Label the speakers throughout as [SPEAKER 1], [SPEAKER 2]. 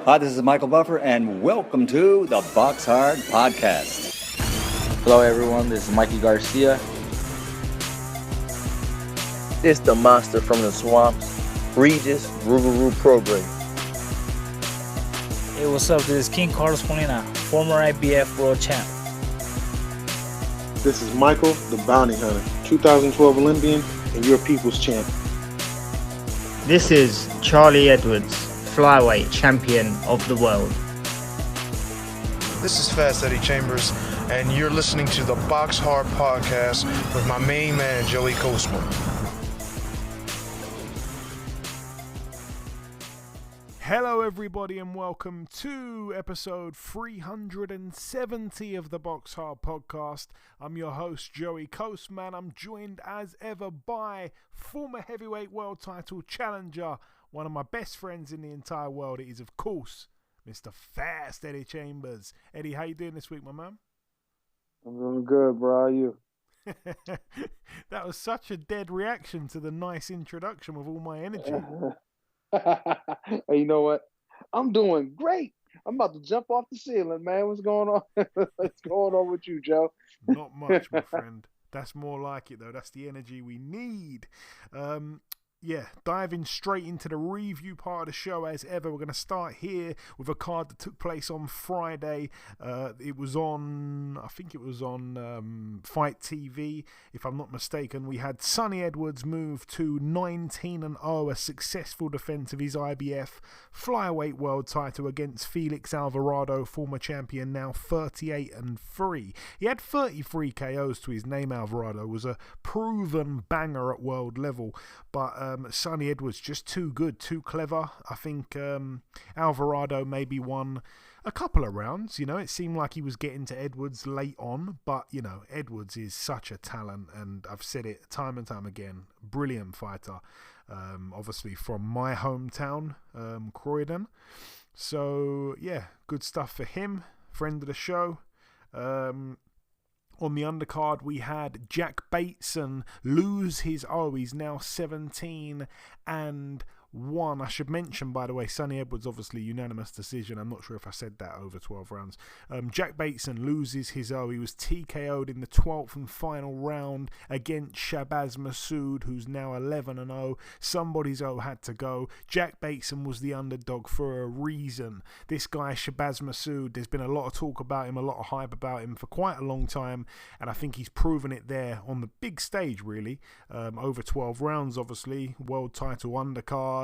[SPEAKER 1] Hi, this is Michael Buffer, and welcome to the BoxHard Podcast.
[SPEAKER 2] Hello, everyone. This is Mikey Garcia.
[SPEAKER 3] This the monster from the swamps, Regis Rougarou Program.
[SPEAKER 4] Hey, what's up? This is King Carlos Molina, former IBF world champ.
[SPEAKER 5] This is Michael, the Bounty Hunter, 2012 Olympian and your people's champ.
[SPEAKER 6] This is Charlie Edwards, flyweight champion of the world.
[SPEAKER 7] This is Fast Eddie Chambers, and you're listening to the BoxHard Podcast with my main man, Joey Coastman.
[SPEAKER 8] Hello everybody and welcome to episode 370 of the BoxHard Podcast. I'm your host Joey Coastman. I'm joined as ever by former heavyweight world title challenger, one of my best friends in the entire world. It is of course Mr. Fast Eddie Chambers. Eddie, how you doing this week, my man?
[SPEAKER 5] I'm doing good, bro. How are you?
[SPEAKER 8] That was such a dead reaction to the nice introduction with all my energy.
[SPEAKER 5] Hey, you know what? I'm doing great. I'm about to jump off the ceiling, man. What's going on? What's going on with you, Joe?
[SPEAKER 8] Not much, my friend. That's more like it, though. That's the energy we need. Diving straight into the review part of the show as ever. We're going to start here with a card that took place on Friday. It was on Fight TV, if I'm not mistaken. We had Sonny Edwards move to 19-0, a successful defense of his IBF flyweight world title against Felix Alvarado, former champion, now 38-3. He had 33 KOs to his name. Alvarado was a proven banger at world level, but Sonny Edwards just too good, too clever. I think Alvarado maybe won a couple of rounds. You know, it seemed like he was getting to Edwards late on, but you know, Edwards is such a talent, and I've said it time and time again. Brilliant fighter, obviously from my hometown, Croydon. So yeah, good stuff for him. Friend of the show. On the undercard, we had Jack Bateson lose his he's now 17-1. I should mention, by the way, Sonny Edwards, obviously unanimous decision. I'm not sure if I said that over 12 rounds. Jack Bateson loses his He was TKO'd in the 12th and final round against Shabazz Massoud, who's now 11-0. Somebody's had to go. Jack Bateson was the underdog for a reason. This guy, Shabazz Massoud, there's been a lot of talk about him, a lot of hype about him for quite a long time, and I think he's proven it there on the big stage, really. Over 12 rounds, obviously. World title undercard.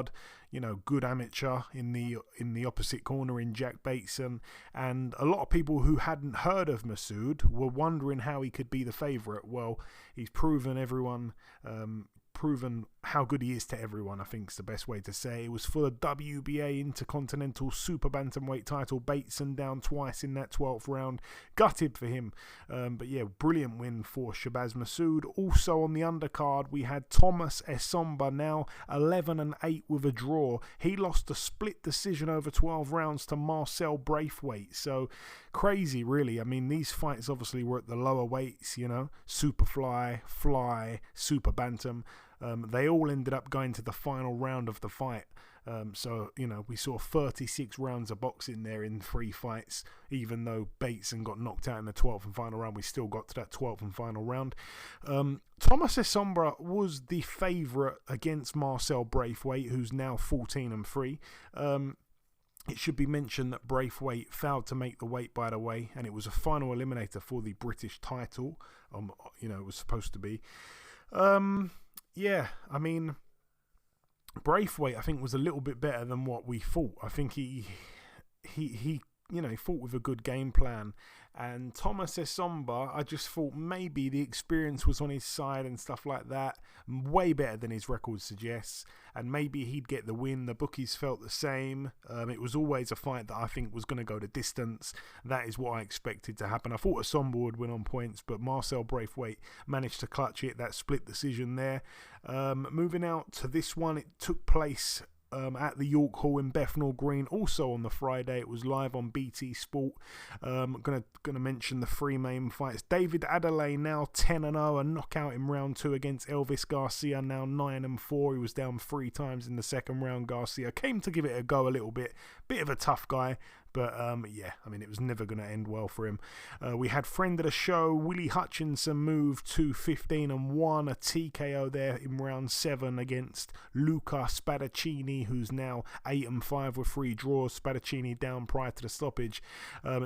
[SPEAKER 8] You know, good amateur in the opposite corner in Jack Bateson, and a lot of people who hadn't heard of Massoud were wondering how he could be the favourite. Well, he's proven how good he is to everyone, I think is the best way to say. It was for the WBA Intercontinental Super Bantamweight title. Bateson down twice in that 12th round. Gutted for him. But yeah, brilliant win for Shabazz Massoud. Also on the undercard, we had Thomas Essomba, now 11-8 with a draw. He lost a split decision over 12 rounds to Marcel Braithwaite. So crazy, really. I mean, these fights obviously were at the lower weights, you know, Superfly, Fly, Super Bantam. They all ended up going to the final round of the fight. So, you know, we saw 36 rounds of boxing there in 3 fights. Even though Bateson got knocked out in the 12th and final round, we still got to that 12th and final round. Thomas Essomba was the favourite against Marcel Braithwaite, who's now 14-3. It should be mentioned that Braithwaite failed to make the weight, by the way, and it was a final eliminator for the British title. It was supposed to be. Yeah, I mean, Braithwaite, I think, was a little bit better than what we thought. I think he fought with a good game plan. And Thomas Essomba, I just thought maybe the experience was on his side and stuff like that. Way better than his record suggests. And maybe he'd get the win. The bookies felt the same. It was always a fight that I think was going to go the distance. That is what I expected to happen. I thought Essomba would win on points, but Marcel Braithwaite managed to clutch it. That split decision there. Moving out to this one, it took place at the York Hall in Bethnal Green. Also on the Friday, it was live on BT Sport. Gonna mention the three main fights. David Adelaide now 10-0, a knockout in round 2 against Elvis Garcia, now 9-4. He was down 3 times in the second round. Garcia came to give it a go a little bit of a tough guy. But, it was never going to end well for him. We had friend of the show, Willie Hutchinson, move to 15-1, a TKO there in round 7 against Luca Spadaccini, who's now 8-5 with 3 draws. Spadaccini down prior to the stoppage.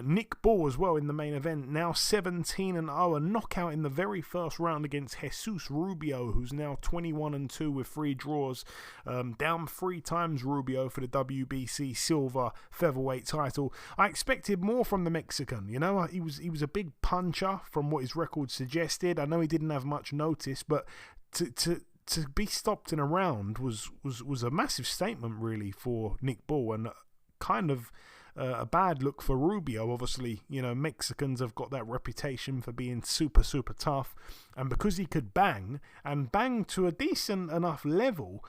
[SPEAKER 8] Nick Ball as well in the main event, now 17-0, a knockout in the very first round against Jesus Rubio, who's now 21-2 with 3 draws. Down 3 times Rubio for the WBC silver featherweight title. I expected more from the Mexican. He was a big puncher from what his record suggested. I know he didn't have much notice, but to be stopped in a round was a massive statement really for Nick Ball, and kind of a bad look for Rubio. Obviously, Mexicans have got that reputation for being super, super tough. And because he could bang to a decent enough level,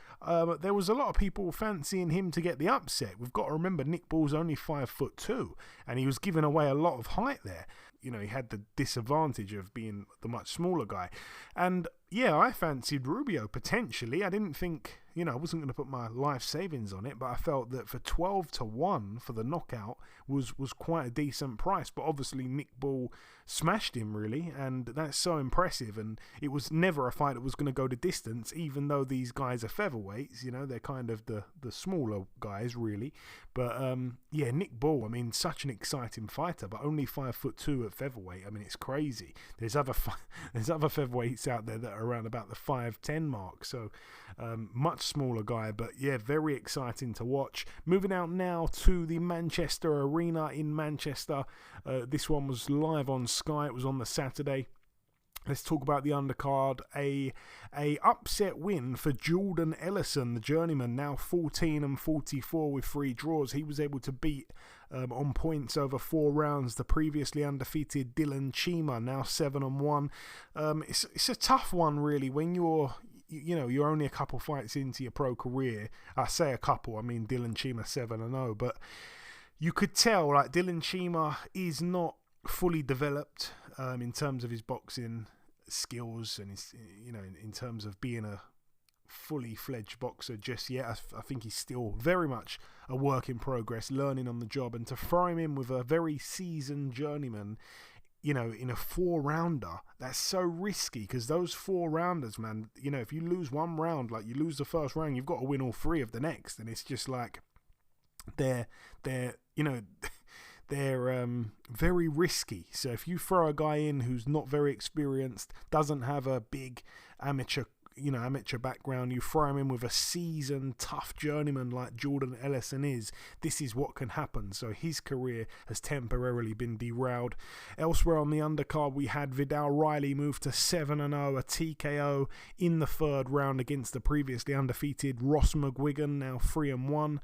[SPEAKER 8] there was a lot of people fancying him to get the upset. We've got to remember Nick Ball's only 5'2", and he was giving away a lot of height there. He had the disadvantage of being the much smaller guy. And yeah, I fancied Rubio potentially. I didn't think, I wasn't going to put my life savings on it, but I felt that for 12-1 for the knockout was quite a decent price. But obviously Nick Ball smashed him really, and that's so impressive. And it was never a fight that was going to go the distance, even though these guys are featherweights. They're kind of the smaller guys really. But Nick Ball, such an exciting fighter, but only 5'2" at featherweight. It's crazy. There's other featherweights out there that are around about the 5'10" mark. So much smaller guy, but yeah, very exciting to watch. Moving out now to the Manchester Arena in Manchester. This one was live on Sky. It was on the Saturday. Let's talk about the undercard. A upset win for Jordan Ellison, the journeyman, now 14-44 with 3 draws. He was able to beat on points over 4 rounds the previously undefeated Dylan Chima, now 7-1. It's a tough one really when you're only a couple fights into your pro career. I say a couple, Dylan Chima 7-0, but you could tell like Dylan Chima is not fully developed in terms of his boxing skills and his, in terms of being a fully fledged boxer just yet. I think he's still very much a work in progress, learning on the job, and to throw him in with a very seasoned journeyman, in a 4-rounder, that's so risky, because those 4-rounders, man, if you lose one round, like you lose the first round, you've got to win all 3 of the next, and it's just like they're very risky. So if you throw a guy in who's not very experienced, doesn't have a big amateur background, you throw him in with a seasoned, tough journeyman like Jordan Ellison is, this is what can happen. So his career has temporarily been derailed. Elsewhere on the undercard, we had Vidal Riley move to 7-0, a TKO in the 3rd round against the previously undefeated Ross McGuigan, now 3-1.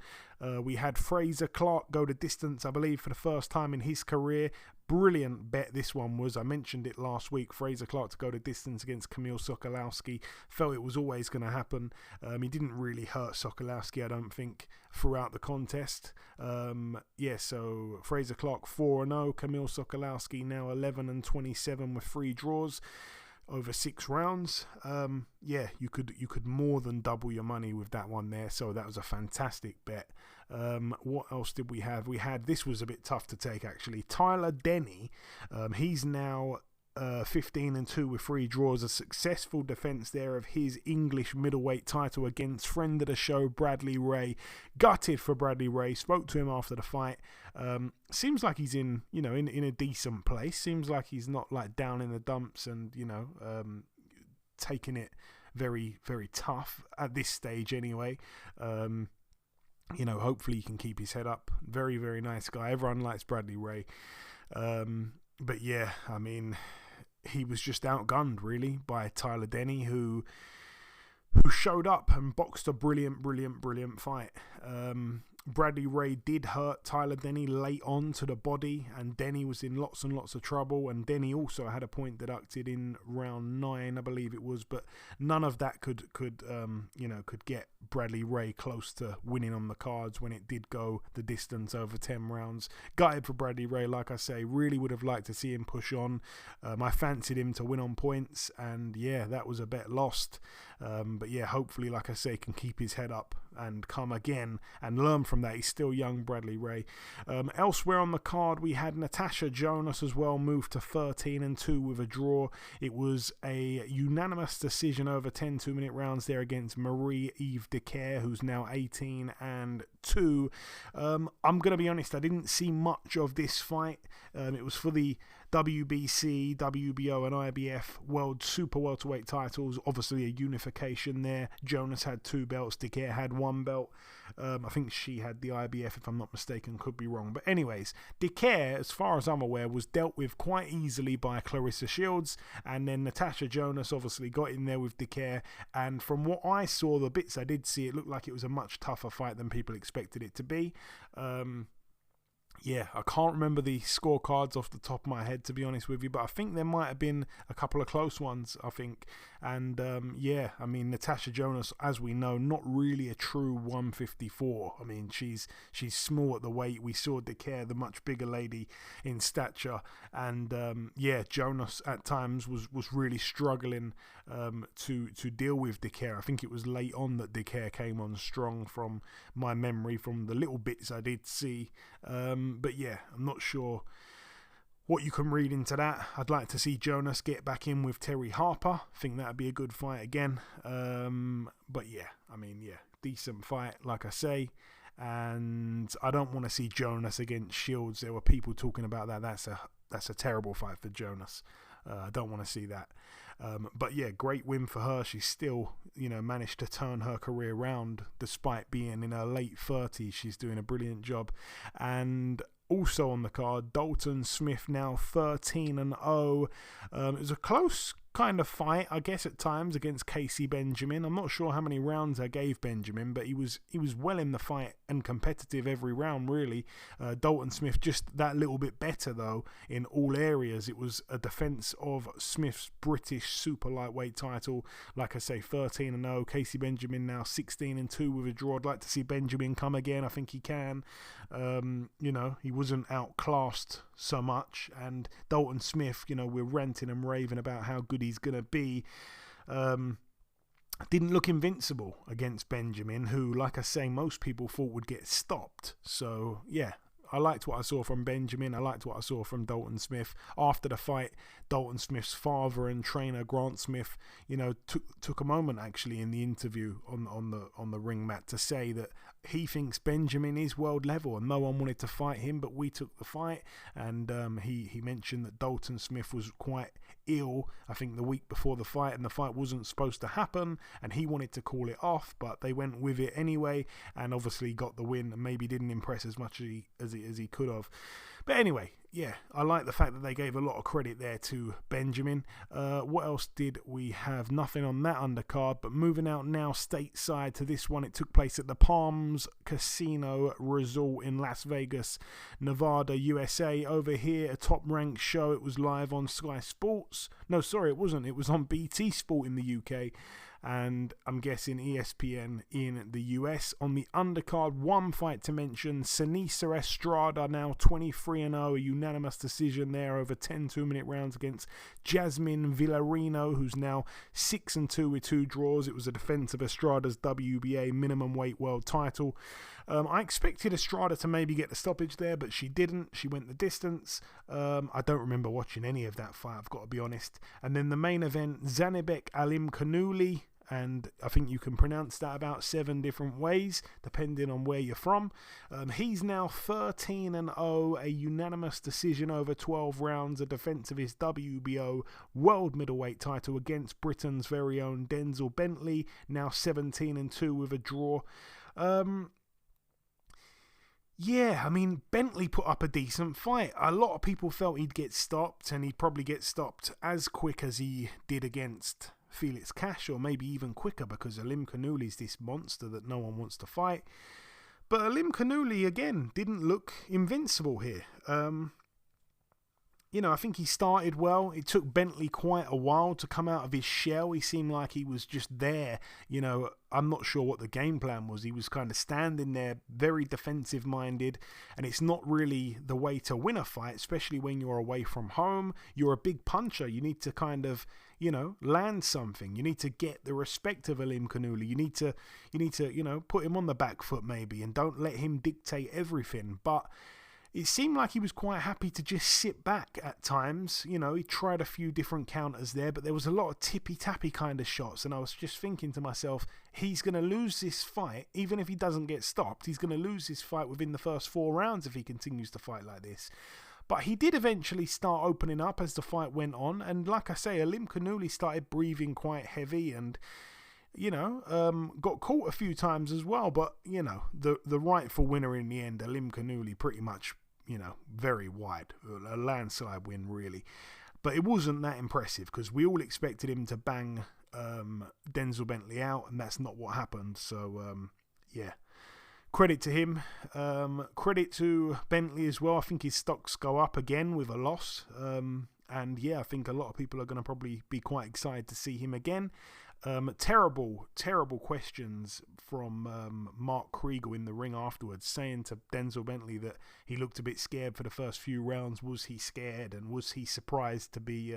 [SPEAKER 8] We had Fraser Clark go the distance, I believe, for the first time in his career. Brilliant bet this one was. I mentioned it last week. Fraser Clark to go the distance against Kamil Sokolowski. Felt it was always going to happen. He didn't really hurt Sokolowski, I don't think, throughout the contest. So Fraser Clark 4-0. Kamil Sokolowski now 11-27 with 3 draws over 6 rounds. You could more than double your money with that one there. So that was a fantastic bet. What else did we have? This was a bit tough to take actually. Tyler Denny, he's now 15-2 with 3 draws. A successful defense there of his English middleweight title against friend of the show Bradley Ray. Gutted for Bradley Ray. Spoke to him after the fight. Seems like he's in a decent place. Seems like he's not like down in the dumps and taking it very, very tough at this stage anyway. Hopefully he can keep his head up. Very, very nice guy. Everyone likes Bradley Ray. But yeah, he was just outgunned really by Tyler Denny, who who showed up and boxed a brilliant fight. Bradley Ray did hurt Tyler Denny late on to the body, and Denny was in lots and lots of trouble, and Denny also had a point deducted in round 9, I believe it was, but none of that could get Bradley Ray close to winning on the cards when it did go the distance over 10 rounds. Gutted for Bradley Ray, like I say, really would have liked to see him push on. I fancied him to win on points, and yeah, that was a bet lost. But yeah, hopefully, like I say, can keep his head up and come again and learn from that. He's still young, Bradley Ray. Elsewhere on the card, we had Natasha Jonas as well, moved to 13-2 with a draw. It was a unanimous decision over 10 2-minute rounds there against Marie-Eve Decaire, who's now 18-2. I'm going to be honest, I didn't see much of this fight. It was for the WBC, WBO and IBF World Super Welterweight titles. Obviously a unification there. Jonas had 2 belts, Decaire had 1 belt. I think she had the IBF, if I'm not mistaken, could be wrong. But anyways, Decaire, as far as I'm aware, was dealt with quite easily by Clarissa Shields, and then Natasha Jonas obviously got in there with Decaire, and from what I saw, the bits I did see, it looked like it was a much tougher fight than people expected it to be. Yeah, I can't remember the scorecards off the top of my head, to be honest with you, but I think there might have been a couple of close ones, I think. And yeah, I mean, Natasha Jonas, as we know, not really a true 154. I mean, she's small at the weight. We saw Decaire, the much bigger lady in stature, and yeah, Jonas at times was really struggling to deal with Decaire. I think it was late on that Decaire came on strong, from my memory, from the little bits I did see. But yeah, I'm not sure what you can read into that. I'd like to see Jonas get back in with Terry Harper. I think that'd be a good fight again. But yeah, I mean, yeah, decent fight, like I say. And I don't want to see Jonas against Shields. There were people talking about that. That's a terrible fight for Jonas. I don't want to see that. But yeah, great win for her. She's still, managed to turn her career around despite being in her late 30s. She's doing a brilliant job. And also on the card, Dalton Smith, now 13-0. It was a close kind of fight, I guess, at times against Casey Benjamin. I'm not sure how many rounds I gave Benjamin, but he was well in the fight and competitive every round, really. Dalton Smith just that little bit better, though, in all areas. It was a defence of Smith's British super lightweight title. Like I say, 13-0. Casey Benjamin now 16-2 with a draw. I'd like to see Benjamin come again. I think he can. He wasn't outclassed so much, and Dalton Smith, we're ranting and raving about how good he's going to be. Didn't look invincible against Benjamin, who, like I say, most people thought would get stopped. So yeah, I liked what I saw from Benjamin. I liked what I saw from Dalton Smith. After the fight, Dalton Smith's father and trainer Grant Smith, took a moment actually in the interview on the ring mat to say that he thinks Benjamin is world level and no one wanted to fight him, but we took the fight. And he mentioned that Dalton Smith was quite ill, I think, the week before the fight, and the fight wasn't supposed to happen, and he wanted to call it off, but they went with it anyway, and obviously got the win, and maybe didn't impress as much as he could have. But anyway, yeah, I like the fact that they gave a lot of credit there to Benjamin. What else did we have? Nothing on that undercard, but moving out now stateside to this one. It took place at the Palms Casino Resort in Las Vegas, Nevada, USA. Over here, a top-ranked show. It was live on Sky Sports. No, sorry, it wasn't. It was on BT Sport in the UK. And I'm guessing ESPN in the US. On the undercard, one fight to mention, Sinisa Estrada, now 23-0, a unanimous decision there over 10 2-minute rounds against Jasmine Villarino, who's now 6-2 with 2 draws. It was a defense of Estrada's WBA minimum weight world title. I expected Estrada to maybe get the stoppage there, but she didn't. She went the distance. I don't remember watching any of that fight, I've got to be honest. And then the main event, Zanibek Alimkhanuly, and I think you can pronounce that about 7 different ways, depending on where you're from. He's now 13-0, a unanimous decision over 12 rounds, a defense of his WBO world middleweight title against Britain's very own Denzel Bentley, now 17-2 with a draw. Yeah, I mean, Bentley put up a decent fight. A lot of people felt he'd get stopped, and he'd probably get stopped as quick as he did against Felix Cash, or maybe even quicker, because Alimkhanuly's this monster that no one wants to fight. But Alim Kanuli, again, didn't look invincible here. I think he started well. It took Bentley quite a while to come out of his shell. He seemed like he was just there. I'm not sure what the game plan was. He was kind of standing there, very defensive-minded, and it's not really the way to win a fight, especially when you're away from home. You're a big puncher. You need to kind of, land something. You need to get the respect of Alim Kanuli. You need to, put him on the back foot maybe, and don't let him dictate everything. But it seemed like he was quite happy to just sit back at times. He tried a few different counters there, but there was a lot of tippy-tappy kind of shots, and I was just thinking to myself, he's going to lose this fight, even if he doesn't get stopped. He's going to lose this fight within the first 4 rounds if he continues to fight like this. But he did eventually start opening up as the fight went on, and like I say, Alim Kanuli started breathing quite heavy and got caught a few times as well, but, the rightful winner in the end, Alim Kanuli, pretty much, very wide. A landslide win, really. But it wasn't that impressive because we all expected him to bang Denzel Bentley out, and that's not what happened. So, credit to him. Credit to Bentley as well. I think his stocks go up again with a loss. And, I think a lot of people are going to probably be quite excited to see him again. Terrible questions from Mark Kriegel in the ring afterwards, saying to Denzel Bentley that he looked a bit scared for the first few rounds. Was he scared, and was he surprised to be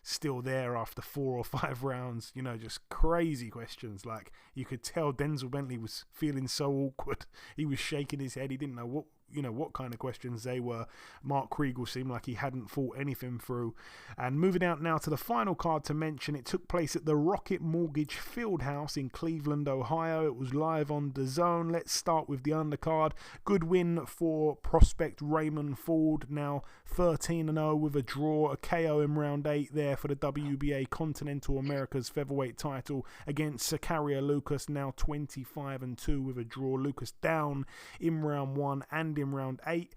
[SPEAKER 8] still there after 4 or 5 rounds? Just crazy questions. Like, you could tell Denzel Bentley was feeling so awkward. He was shaking his head. He didn't know what kind of questions they were. Mark Kriegel seemed like he hadn't thought anything through. And moving out now to the final card to mention, it took place at the Rocket Mortgage Fieldhouse in Cleveland, Ohio. It was live on DAZN. Let's start with the undercard. Good win for prospect Raymond Ford, now 13-0 with a draw, a KO in round 8 there for the WBA Continental Americas featherweight title against Zakaria Lucas, now 25-2 with a draw. Lucas down in round 1 and in round 8.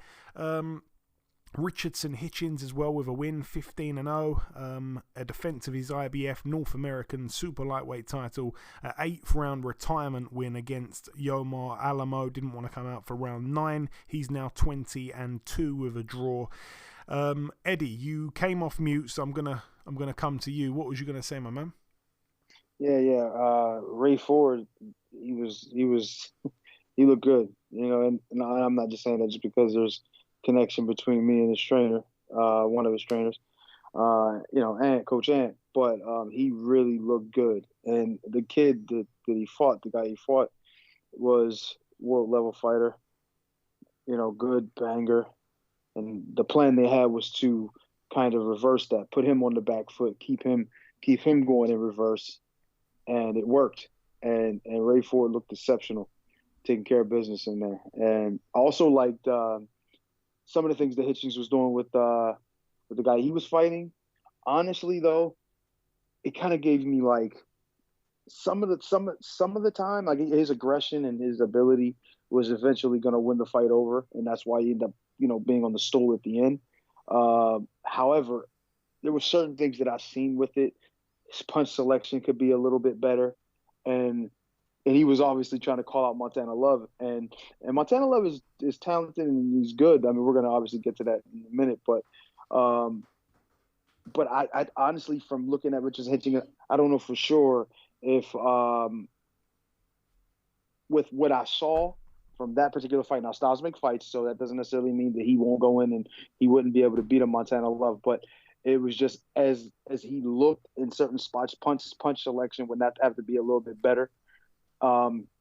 [SPEAKER 8] Richardson Hitchens as well with a win, 15-0, a defense of his IBF North American super lightweight title, an 8th round retirement win against Yomar Alamo, didn't want to come out for round 9. He's now 20-2 with a draw. Eddie, you came off mute, so I'm gonna come to you. What was you gonna say, my man?
[SPEAKER 5] Ray Ford, he looked good, and I'm not just saying that just because there's connection between me and his trainer, one of his trainers, and Coach Ant, but he really looked good. And the kid that he fought, the guy he fought, was world level fighter, good banger. And the plan they had was to kind of reverse that, put him on the back foot, keep him going in reverse, and it worked. And Ray Ford looked exceptional, taking care of business in there. And I also liked some of the things that Hitchens was doing with the guy he was fighting. Honestly, though, it kind of gave me like some of the time, like his aggression and his ability was eventually going to win the fight over, and that's why he ended up, being on the stool at the end. However, there were certain things that I've seen with it. His punch selection could be a little bit better, and he was obviously trying to call out Montana Love, and Montana Love is talented and he's good. I mean, we're going to obviously get to that in a minute, but I honestly, from looking at Richardson Hitchens, I don't know for sure if with what I saw from that particular fight. Now, styles make fights, so that doesn't necessarily mean that he won't go in and he wouldn't be able to beat a Montana Love, but it was just as he looked in certain spots, punch selection would not have to be a little bit better.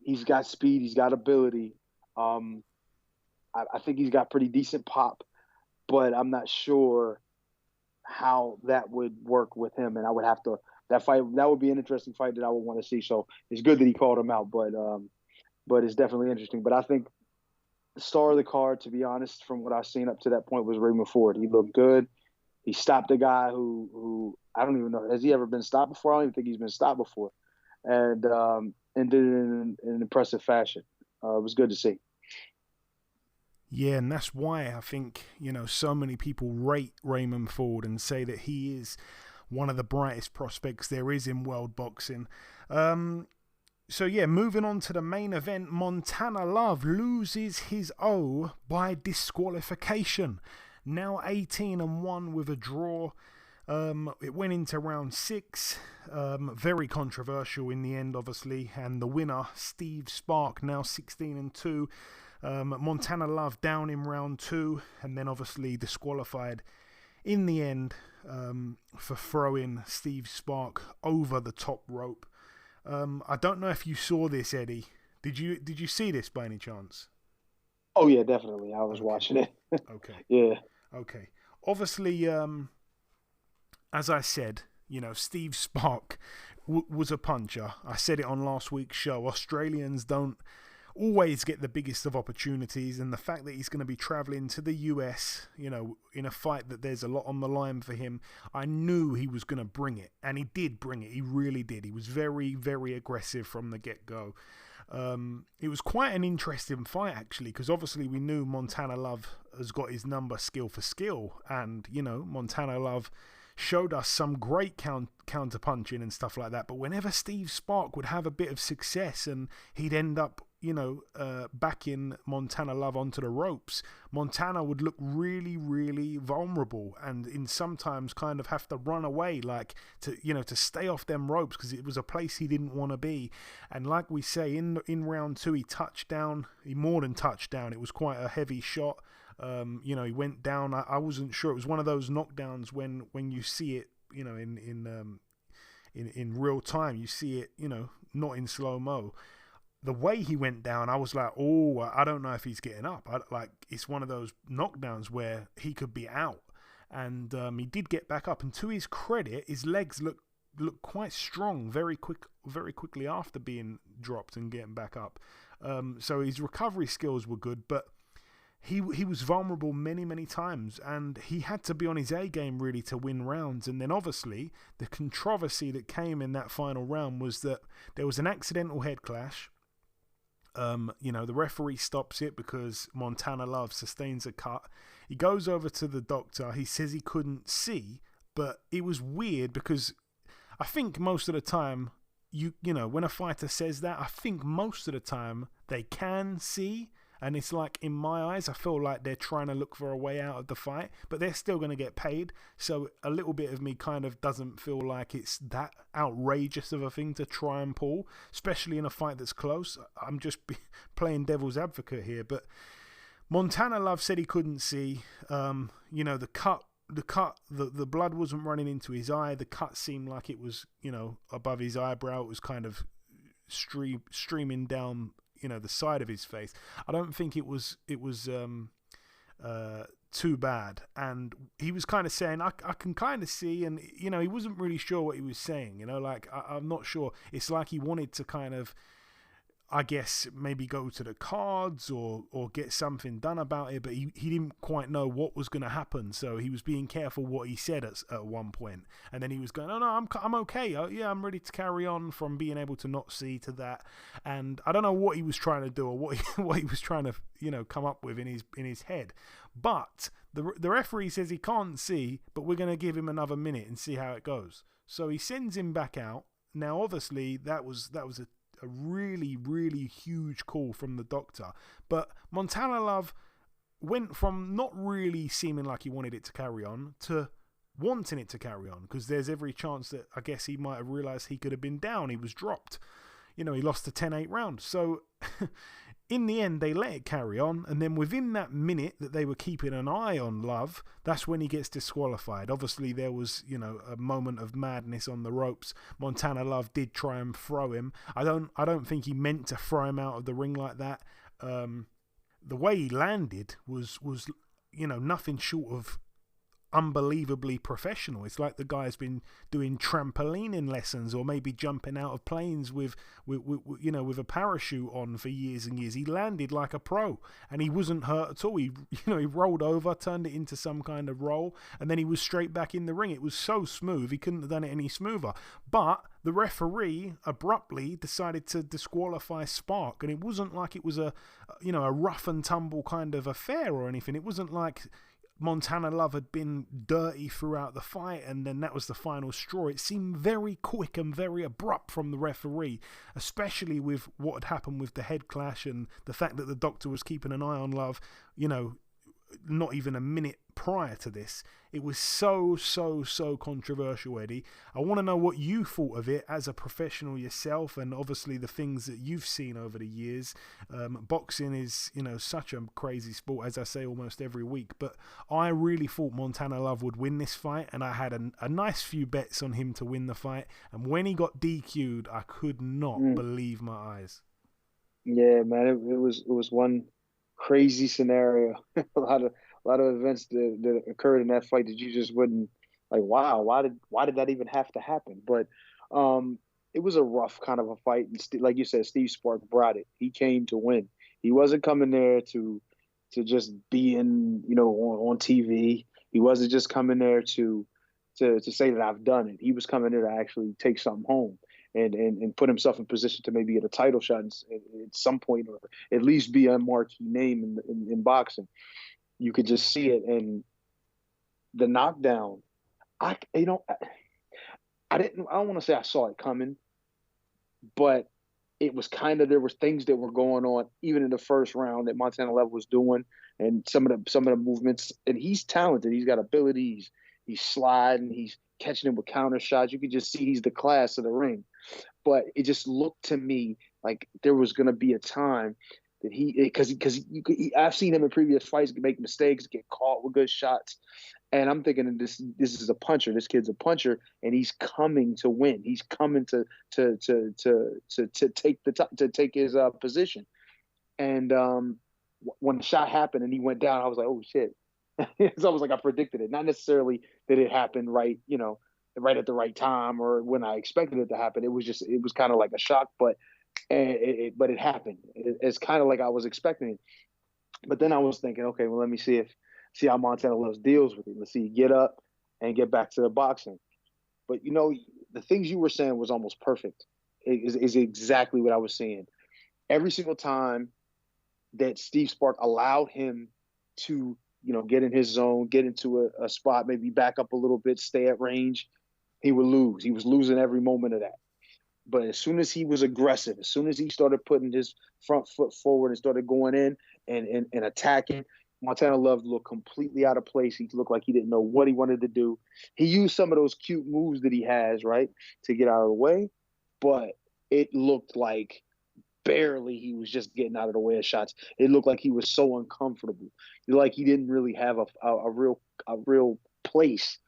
[SPEAKER 5] He's got speed. He's got ability. I think he's got pretty decent pop, but I'm not sure how that would work with him. And I would have to, that would be an interesting fight that I would want to see. So it's good that he called him out, but it's definitely interesting. But I think the star of the card, to be honest, from what I've seen up to that point, was Raymond Ford. He looked good. He stopped a guy who I don't even know, has he ever been stopped before? I don't even think he's been stopped before. And did it in an impressive fashion. It was good to see.
[SPEAKER 8] Yeah, and that's why I think, so many people rate Raymond Ford and say that he is one of the brightest prospects there is in world boxing. So yeah, moving on to the main event, Montana Love loses his O by disqualification. Now 18-1 with a draw. It went into round 6. Very controversial in the end, obviously. And the winner, Steve Spark, now 16-2. Montana Love down in round 2, and then obviously disqualified in the end for throwing Steve Spark over the top rope. I don't know if you saw this, Eddie. Did you see this by any chance?
[SPEAKER 5] Oh yeah, definitely. I was watching it.
[SPEAKER 8] Okay.
[SPEAKER 5] Yeah.
[SPEAKER 8] Okay. Obviously, as I said, Steve Spark was a puncher. I said it on last week's show. Australians don't always get the biggest of opportunities, and the fact that he's going to be traveling to the US, in a fight that there's a lot on the line for him, I knew he was going to bring it, and he did bring it. He really did. He was very, very aggressive from the get-go. It was quite an interesting fight, actually, because obviously we knew Montana Love has got his number skill for skill, and, Montana Love showed us some great counter-punching and stuff like that, but whenever Steve Spark would have a bit of success and he'd end up backing Montana Love onto the ropes, Montana would look really, really vulnerable, and in sometimes kind of have to run away, like to stay off them ropes, because it was a place he didn't want to be. And like we say, in round 2, he touched down. He more than touched down. It was quite a heavy shot. He went down. I wasn't sure. It was one of those knockdowns when you see it, in real time. You see it, not in slow mo. The way he went down, I was like, oh, I don't know if he's getting up. It's one of those knockdowns where he could be out. And he did get back up. And to his credit, his legs look quite strong very quickly after being dropped and getting back up. So his recovery skills were good, but he was vulnerable many, many times, and he had to be on his A game really to win rounds. And then obviously the controversy that came in that final round was that there was an accidental head clash. The referee stops it because Montana Love sustains a cut. He goes over to the doctor. He says he couldn't see, but it was weird because I think most of the time, when a fighter says that, I think most of the time they can see. And it's like, in my eyes, I feel like they're trying to look for a way out of the fight, but they're still going to get paid. So a little bit of me kind of doesn't feel like it's that outrageous of a thing to try and pull, especially in a fight that's close. I'm just playing devil's advocate here. But Montana Love said he couldn't see. The blood wasn't running into his eye. The cut seemed like it was, above his eyebrow. It was kind of streaming down the side of his face. I don't think it was too bad. And he was kind of saying, I can kind of see, and he wasn't really sure what he was saying. I'm not sure. It's like he wanted to kind of, I guess, maybe go to the cards or get something done about it, but he didn't quite know what was going to happen, so he was being careful what he said at one point. And then he was going, oh no, I'm okay, I'm ready to carry on, from being able to not see to that. And I don't know what he was trying to do or what he was trying to come up with in his head. But the referee says he can't see, but we're going to give him another minute and see how it goes. So he sends him back out. Now obviously that was a really, really huge call from the doctor. But Montana Love went from not really seeming like he wanted it to carry on to wanting it to carry on, because there's every chance that I guess he might have realised he could have been down. He was dropped. He lost the 10-8 round. So in the end, they let it carry on. And then within that minute that they were keeping an eye on Love, that's when he gets disqualified. Obviously, there was, a moment of madness on the ropes. Montana Love did try and throw him. I don't think he meant to throw him out of the ring like that. The way he landed was nothing short of unbelievably professional. It's like the guy's been doing trampolining lessons, or maybe jumping out of planes with a parachute on for years and years. He landed like a pro, and he wasn't hurt at all. He rolled over, turned it into some kind of roll, and then he was straight back in the ring. It was so smooth, he couldn't have done it any smoother. But the referee abruptly decided to disqualify Spark, and it wasn't like it was a rough and tumble kind of affair or anything. It wasn't like Montana Love had been dirty throughout the fight, and then that was the final straw. It seemed very quick and very abrupt from the referee, especially with what had happened with the head clash and the fact that the doctor was keeping an eye on Love, not even a minute prior to this. It was so controversial, Eddie. I want to know what you thought of it as a professional yourself, and obviously the things that you've seen over the years. Boxing is, such a crazy sport, as I say almost every week, but I really thought Montana Love would win this fight, and I had a nice few bets on him to win the fight, and when he got DQ'd, I could not believe my eyes.
[SPEAKER 5] Yeah, man, it was one crazy scenario. a lot of events that occurred in that fight that you just wouldn't like. Wow, why did that even have to happen? But it was a rough kind of a fight. And like you said, Steve Spark brought it. He came to win. He wasn't coming there to just be in on TV. He wasn't just coming there to say that I've done it. He was coming there to actually take something home. And put himself in position to maybe get a title shot at some point, or at least be a marquee name in boxing. You could just see it, and the knockdown. I don't want to say I saw it coming, but it was there was things that were going on even in the first round that Montana Love was doing, and some of the movements. And he's talented. He's got abilities. He's sliding. He's catching him with counter shots. You could just see he's the class of the ring. But it just looked to me like there was going to be a time that because I've seen him in previous fights make mistakes, get caught with good shots, and I'm thinking this is a puncher. This kid's a puncher, and he's coming to win. He's coming to take his position. And when the shot happened and he went down, I was like, oh shit. It's almost like I predicted it. Not necessarily that it happened right at the right time or when I expected it to happen. It was kind of like a shock, but it happened. It's kind of like I was expecting it. But then I was thinking, okay, well, let me see how Montana Love deals with it. Let's see, get up and get back to the boxing. But the things you were saying was almost perfect. It is exactly what I was seeing. Every single time that Steve Spark allowed him to get in his zone, get into a spot, maybe back up a little bit, stay at range, he would lose. He was losing every moment of that. But as soon as he was aggressive, as soon as he started putting his front foot forward and started going in and attacking, Montana Love looked completely out of place. He looked like he didn't know what he wanted to do. He used some of those cute moves that he has, right, to get out of the way. But it looked like barely he was just getting out of the way of shots. It looked like he was so uncomfortable. Like he didn't really have a real place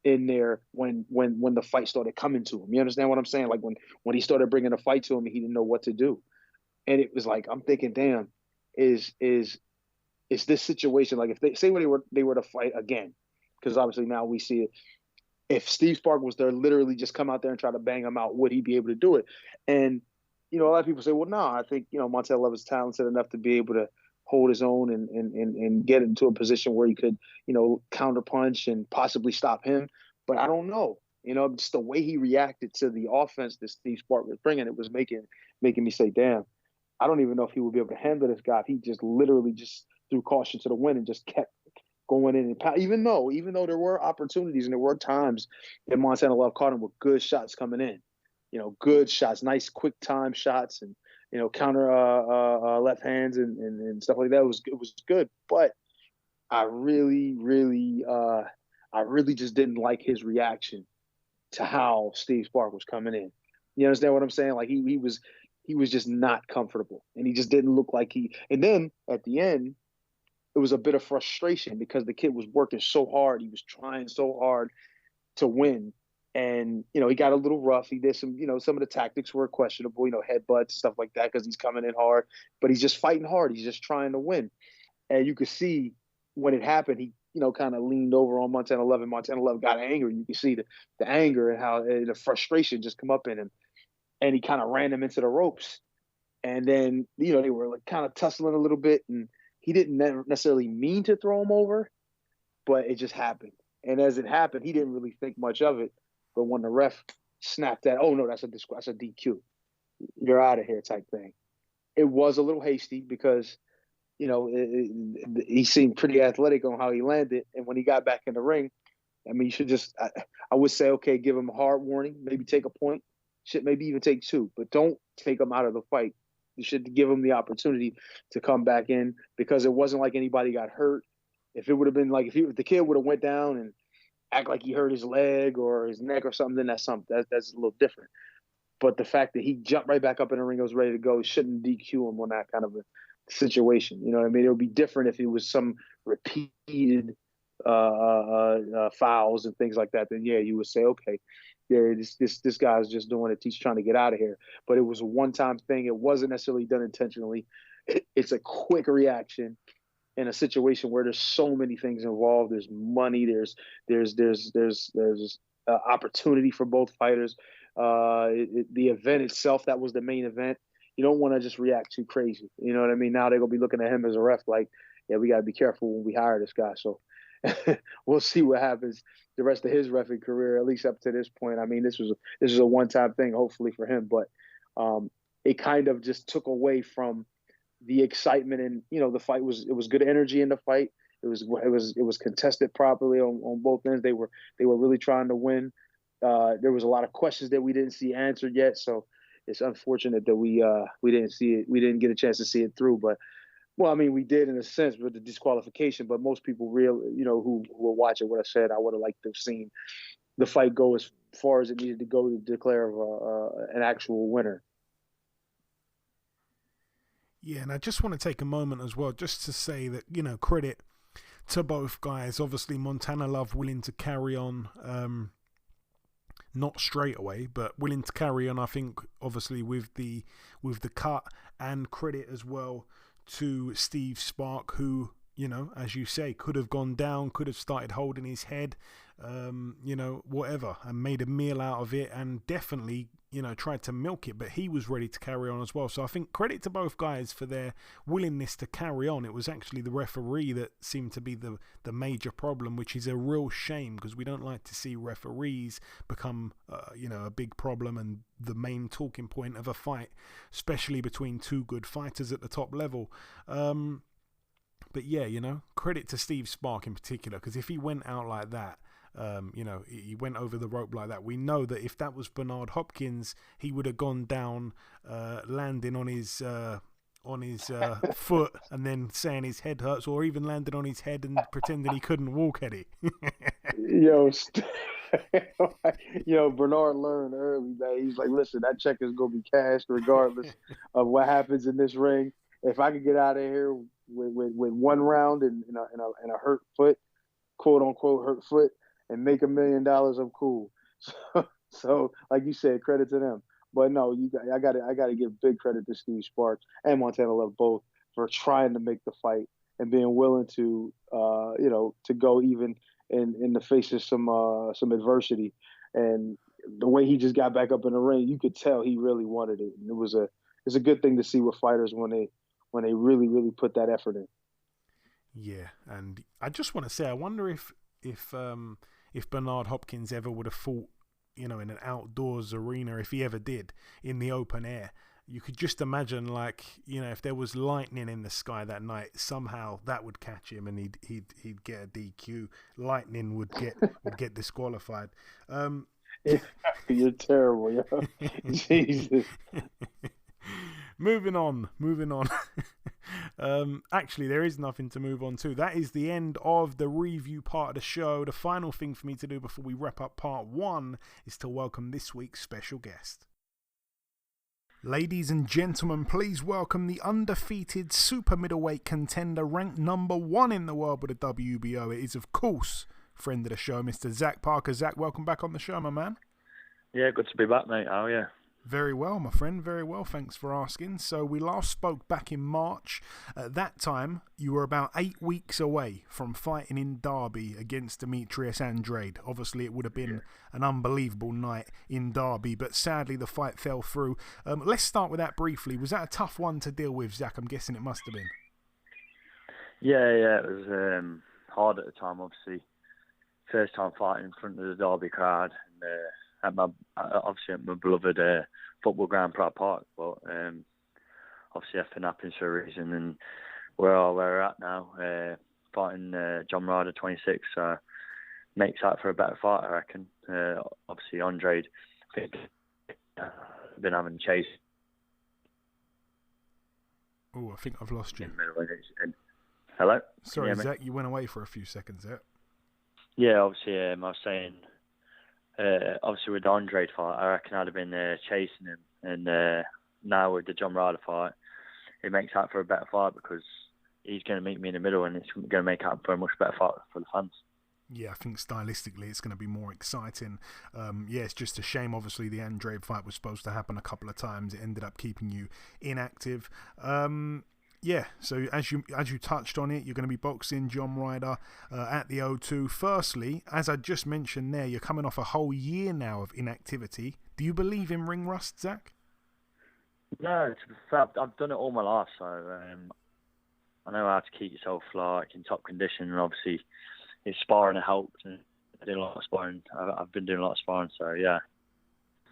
[SPEAKER 5] in there when the fight started coming to him. You understand what I'm saying? Like when he started bringing the fight to him, he didn't know what to do. And it was like, I'm thinking, damn, is this situation, like if they say they were to fight again, because obviously now we see it. If Steve Spark was there, literally just come out there and try to bang him out, would he be able to do it? And a lot of people say, well, no, I think Montana Love is talented enough to be able to hold his own and get into a position where he could, counterpunch and possibly stop him. But I don't know. Just the way he reacted to the offense that Steve Spark was bringing, it was making me say, damn, I don't even know if he would be able to handle this guy if he just literally just threw caution to the wind and just kept going in and even though there were opportunities and there were times that Montana Love caught him with good shots coming in, good shots, nice quick time shots and counter left hands and stuff like that. It was good, but I really just didn't like his reaction to how Steve Spark was coming in. You understand what I'm saying? Like he was just not comfortable, and he just didn't look like he. And then at the end, it was a bit of frustration because the kid was working so hard. He was trying so hard to win. And, he got a little rough. He did some, some of the tactics were questionable, headbutts, stuff like that, because he's coming in hard. But he's just fighting hard. He's just trying to win. And you could see when it happened, he, kind of leaned over on Montana Love, and Montana Love got angry. You could see the anger and how the frustration just come up in him. And he kind of ran him into the ropes. And then, they were like kind of tussling a little bit. And he didn't necessarily mean to throw him over, but it just happened. And as it happened, he didn't really think much of it. But when the ref snapped that, oh no, that's a DQ. You're out of here type thing. It was a little hasty because he seemed pretty athletic on how he landed. And when he got back in the ring, I mean, you should just, I would say, okay, give him a hard warning, maybe take a point, maybe even take 2, but don't take him out of the fight. You should give him the opportunity to come back in, because it wasn't like anybody got hurt. If it would have been like, if the kid would have went down and act like he hurt his leg or his neck or something, then that's a little different. But the fact that he jumped right back up in the ring and was ready to go, shouldn't DQ him on that kind of a situation. You know what I mean? It would be different if it was some repeated fouls and things like that. Then yeah, you would say, okay, yeah, this guy's just doing it. He's trying to get out of here. But it was a one-time thing. It wasn't necessarily done intentionally. It's a quick reaction in a situation where there's so many things involved. There's money. There's opportunity for both fighters. The event itself, that was the main event. You don't want to just react too crazy. You know what I mean? Now they're going to be looking at him as a ref like, yeah, we got to be careful when we hire this guy. So we'll see what happens the rest of his reffing career, at least up to this point. I mean, this was a one-time thing, hopefully for him, but it kind of just took away from the excitement. And, the fight it was good energy in the fight. It was contested properly on both ends. They were really trying to win. There was a lot of questions that we didn't see answered yet. So it's unfortunate that we didn't see it. We didn't get a chance to see it through, but well, I mean, we did in a sense with the disqualification, but most people who were watching what I said, I would have liked to have seen the fight go as far as it needed to go to declare an actual winner.
[SPEAKER 8] Yeah, and I just want to take a moment as well just to say that, credit to both guys. Obviously, Montana Love willing to carry on, not straight away, but willing to carry on, I think, obviously, with the cut, and credit as well to Steve Spark, who, as you say, could have gone down, could have started holding his head, whatever, and made a meal out of it, and definitely, tried to milk it, but he was ready to carry on as well. So I think credit to both guys for their willingness to carry on. It was actually the referee that seemed to be the major problem, which is a real shame, because we don't like to see referees become, a big problem and the main talking point of a fight, especially between two good fighters at the top level. But yeah, credit to Steve Spark in particular, because if he went out like that, he went over the rope like that, we know that if that was Bernard Hopkins, he would have gone down, landing on his foot and then saying his head hurts, or even landed on his head and pretending he couldn't walk, Eddie.
[SPEAKER 5] Bernard learned early that he's like, listen, that check is gonna be cashed regardless of what happens in this ring. If I could get out of here with one round and a hurt foot, quote unquote hurt foot, and make $1 million, I'm cool. So like you said, credit to them. But no, I got to give big credit to Steve Sparks and Montana Love both for trying to make the fight and being willing to to go even in the face of some adversity. And the way he just got back up in the ring, you could tell he really wanted it. And it's a good thing to see with fighters when they really, really put that effort in.
[SPEAKER 8] Yeah, and I just want to say, I wonder if Bernard Hopkins ever would have fought, in an outdoors arena, if he ever did, in the open air. You could just imagine, if there was lightning in the sky that night, somehow that would catch him and he'd get a DQ. Lightning would get disqualified.
[SPEAKER 5] You're terrible, yo. Jesus.
[SPEAKER 8] Moving on. Actually, there is nothing to move on to. That is the end of the review part of the show. The final thing for me to do before we wrap up part 1 is to welcome this week's special guest. Ladies and gentlemen, please welcome the undefeated super-middleweight contender, ranked number 1 in the world with the WBO. It is, of course, friend of the show, Mr. Zach Parker. Zach, welcome back on the show, my man.
[SPEAKER 2] Yeah, good to be back, mate. How are you?
[SPEAKER 8] Very well, my friend. Very well. Thanks for asking. So we last spoke back in March. At that time, you were about 8 weeks away from fighting in Derby against Demetrius Andrade. Obviously, it would have been an unbelievable night in Derby, but sadly, the fight fell through. Let's start with that briefly. Was that a tough one to deal with, Zach? I'm guessing it must have been.
[SPEAKER 2] Yeah, it was hard at the time, obviously. First time fighting in front of the Derby crowd. And, at my beloved football ground, Pratt Park, but obviously everything happens for a reason, and where we're at now, fighting John Ryder 26. So makes that for a better fight, I reckon. Obviously, Andrade, I think, been having chase.
[SPEAKER 8] Oh, I think I've lost you.
[SPEAKER 2] Hello?
[SPEAKER 8] Sorry, Zach, you went away for a few seconds there.
[SPEAKER 2] Yeah, obviously, I was saying, obviously with the Andrade fight, I reckon I'd have been chasing him. And now with the John Ryder fight, it makes that for a better fight because he's going to meet me in the middle and it's going to make that for a much better fight for the fans.
[SPEAKER 8] Yeah, I think stylistically it's going to be more exciting. It's just a shame. Obviously, the Andrade fight was supposed to happen a couple of times. It ended up keeping you inactive. So as you touched on it, you're going to be boxing John Ryder at the O2. Firstly, as I just mentioned there, you're coming off a whole year now of inactivity. Do you believe in ring rust, Zach?
[SPEAKER 2] No, to be fair, I've done it all my life, so I know how to keep yourself in top condition, and obviously it's sparring helped, and I do a lot of sparring. I've been doing a lot of sparring, so yeah.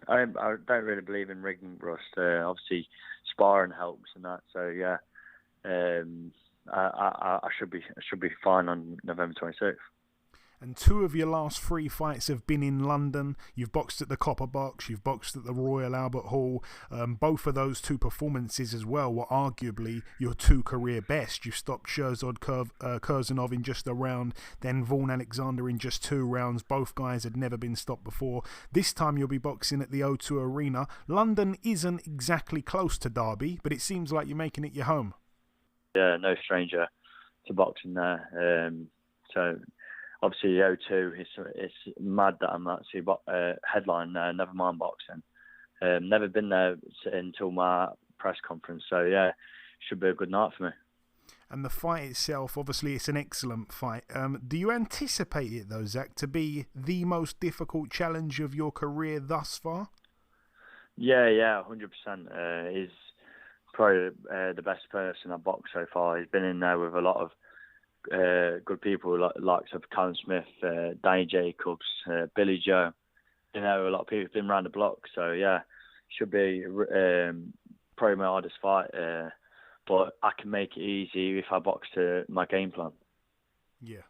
[SPEAKER 2] I don't really believe in ring rust. Obviously, sparring helps and that, so yeah. I should be fine on November 26th.
[SPEAKER 8] And 2 of your last 3 fights have been in London. You've boxed at the Copper Box, you've boxed at the Royal Albert Hall. Both of those 2 performances as well were arguably your 2 career best. You stopped Sherzod Kurzanov in just a round, then Vaughan Alexander in just 2 rounds. Both guys had never been stopped before. This time you'll be boxing at the O2 Arena. London isn't exactly close to Derby, but it seems like you're making it your home.
[SPEAKER 2] Yeah, no stranger to boxing there. So obviously the O2, it's mad that I'm actually headline there, never mind boxing. Never been there until my press conference, so yeah, should be a good night for me.
[SPEAKER 8] And the fight itself, obviously it's an excellent fight. Do you anticipate it though, Zach, to be the most difficult challenge of your career thus far?
[SPEAKER 2] Yeah, 100%. He's probably the best person I've boxed so far. He's been in there with a lot of good people like of Callum Smith, Danny Jacobs, Billy Joe. A lot of people have been around the block, so yeah, should be probably my hardest fight. But I can make it easy if I box to my game plan. Yeah.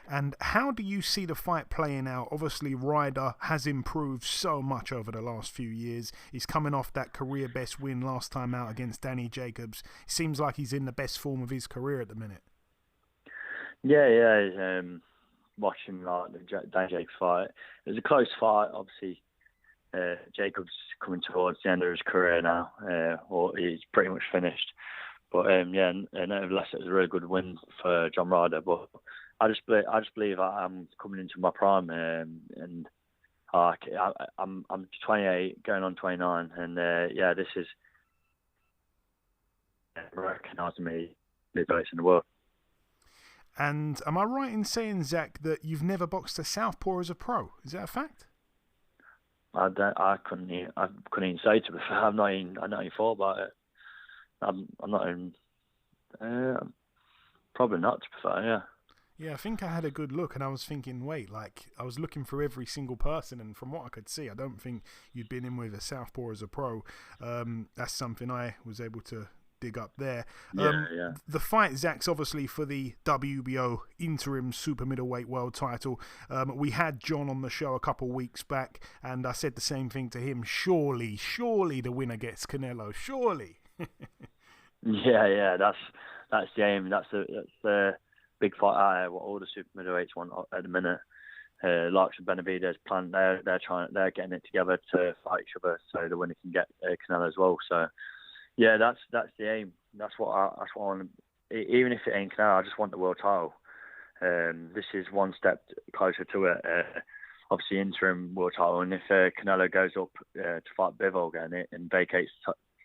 [SPEAKER 8] And how do you see the fight playing out? Obviously, Ryder has improved so much over the last few years. He's coming off that career best win last time out against Danny Jacobs. It seems like he's in the best form of his career at the minute.
[SPEAKER 2] Yeah. Watching the Danny Jacobs fight, it was a close fight. Obviously, Jacobs coming towards the end of his career now, or he's pretty much finished. But nevertheless, it was a really good win for John Ryder. But I just believe I'm coming into my prime, and I'm 28, going on 29, and this is recognising me the best in the world.
[SPEAKER 8] And am I right in saying, Zach, that you've never boxed a southpaw as a pro? Is that a fact?
[SPEAKER 2] I couldn't even say, to be fair. I've not even thought about it. I'm not even. Probably not, to be fair. Yeah.
[SPEAKER 8] Yeah, I think I had a good look, and I was thinking, I was looking for every single person, and from what I could see, I don't think you'd been in with a southpaw as a pro. That's something I was able to dig up there.
[SPEAKER 2] Yeah.
[SPEAKER 8] The fight, Zach's obviously for the WBO interim super-middleweight world title. We had John on the show a couple weeks back, and I said the same thing to him. Surely the winner gets Canelo. Surely.
[SPEAKER 2] Yeah. That's the aim. That's the big fight what all the super middleweights want at the minute. Likes of Benavidez plan, they're getting it together to fight each other, so the winner can get Canelo as well. So yeah, that's the aim. That's what I want. Even if it ain't Canelo, I just want the world title. This is one step closer to it. Obviously, interim world title, and if Canelo goes up to fight Bivol again and vacates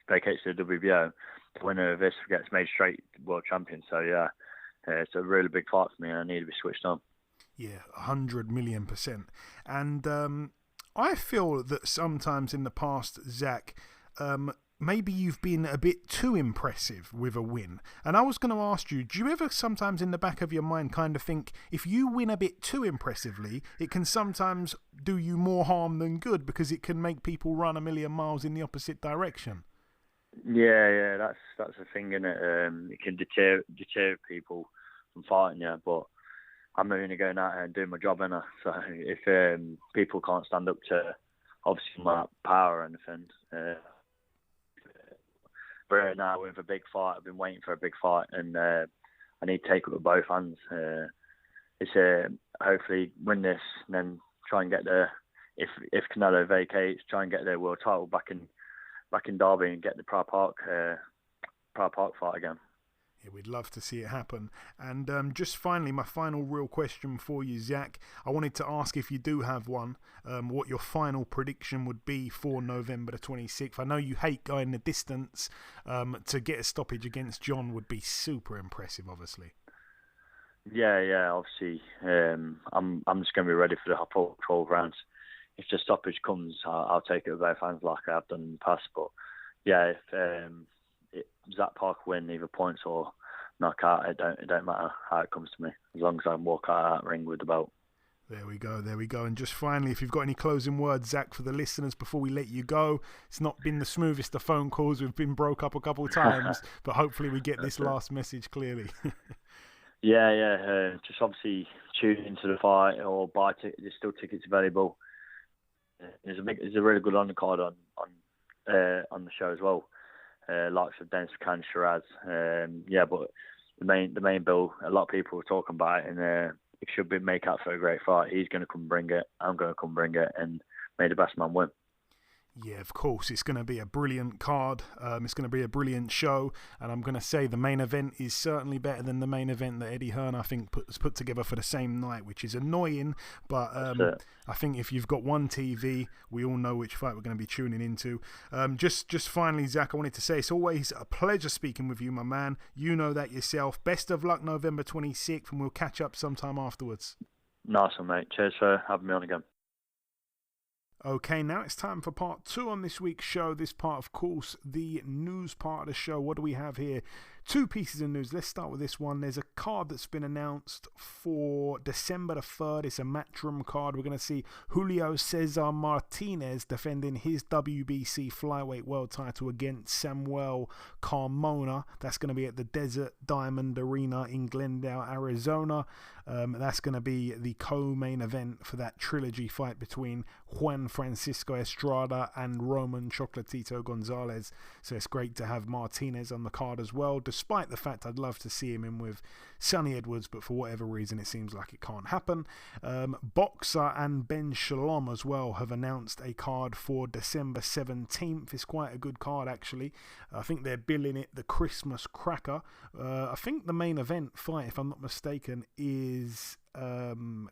[SPEAKER 2] the WBO, the winner of this gets made straight world champion. So yeah. It's a really big fight for me, and I need to be switched on.
[SPEAKER 8] Yeah, 100,000,000%. And I feel that sometimes in the past, Zach, maybe you've been a bit too impressive with a win. And I was going to ask you, do you ever sometimes in the back of your mind kind of think, if you win a bit too impressively, it can sometimes do you more harm than good because it can make people run a million miles in the opposite direction?
[SPEAKER 2] Yeah, that's the thing, innit? It can deter people from fighting you, but I'm only going out here and doing my job, innit? So if people can't stand up to obviously my power or anything, but right now with a big fight, I've been waiting for a big fight, and I need to take it with both hands. It's hopefully win this, and then try and get if Canelo vacates, try and get their world title back in Derby and get the Pride Park fight again.
[SPEAKER 8] Yeah, we'd love to see it happen. And just finally, my final real question for you, Zach. I wanted to ask, if you do have one, what your final prediction would be for November the 26th. I know you hate going the distance. To get a stoppage against John would be super impressive, obviously.
[SPEAKER 2] Yeah, obviously. I'm just going to be ready for the 12 rounds. If the stoppage comes, I'll take it with both hands like I have done in the past. But yeah, if Zach Parker win either points or knockout, it don't matter how it comes to me, as long as I walk out of that ring with the belt.
[SPEAKER 8] There we go. And just finally, if you've got any closing words, Zach, for the listeners before we let you go. It's not been the smoothest of phone calls. We've been broke up a couple of times, but hopefully we get this last message clearly.
[SPEAKER 2] Yeah. Just obviously tune into the fight or buy tickets. There's still tickets available. There's a really good undercard on the show as well. Likes of Dennis Khan, Shiraz. But the main bill, a lot of people are talking about it, and it should be make out for a great fight. He's going to come bring it. I'm going to come bring it, and may the best man win.
[SPEAKER 8] Yeah, of course. It's going to be a brilliant card. It's going to be a brilliant show. And I'm going to say the main event is certainly better than the main event that Eddie Hearn, I think, put together for the same night, which is annoying. But I think if you've got one TV, we all know which fight we're going to be tuning into. Just finally, Zach, I wanted to say it's always a pleasure speaking with you, my man. You know that yourself. Best of luck November 26th, and we'll catch up sometime afterwards.
[SPEAKER 2] Nice one, mate. Cheers for having me on again.
[SPEAKER 8] Okay, now it's time for part 2 on this week's show. This part, of course, the news part of the show. What do we have here? 2 pieces of news. Let's start with this one. There's a card that's been announced for December the 3rd. It's a Matchroom card. We're going to see Julio Cesar Martinez defending his WBC flyweight world title against Samuel Carmona. That's going to be at the Desert Diamond Arena in Glendale, Arizona. That's going to be the co-main event for that trilogy fight between Juan Francisco Estrada and Roman Chocolatito Gonzalez. So it's great to have Martinez on the card as well, despite the fact I'd love to see him in with Sonny Edwards, but for whatever reason it seems like it can't happen. Boxer and Ben Shalom as well have announced a card for December 17th. It's quite a good card, actually. I think they're billing it the Christmas Cracker. I think the main event fight, if I'm not mistaken, is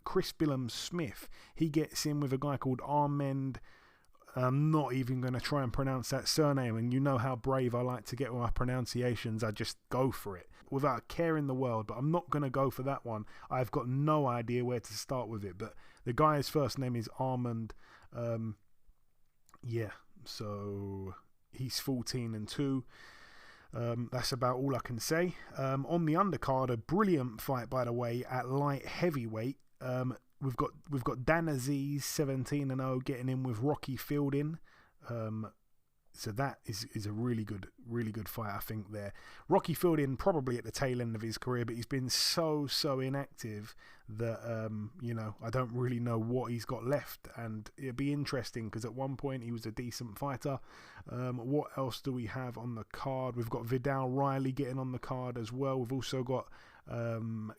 [SPEAKER 8] Chris Billum-Smith. He gets in with a guy called Armand. I'm not even going to try and pronounce that surname, and you know how brave I like to get with my pronunciations. I just go for it without a care in the world, but I'm not going to go for that one. I've got no idea where to start with it, but the guy's first name is Armand. So he's 14-2. That's about all I can say. On the undercard, a brilliant fight, by the way, at light heavyweight. We've got Dan Aziz 17-0 getting in with Rocky Fielding. So that is a really good fight, I think, there. Rocky Fielding probably at the tail end of his career, but he's been so inactive that I don't really know what he's got left, and it'd be interesting because at one point he was a decent fighter. What else do we have on the card? We've got Vidal Riley getting on the card as well. We've also got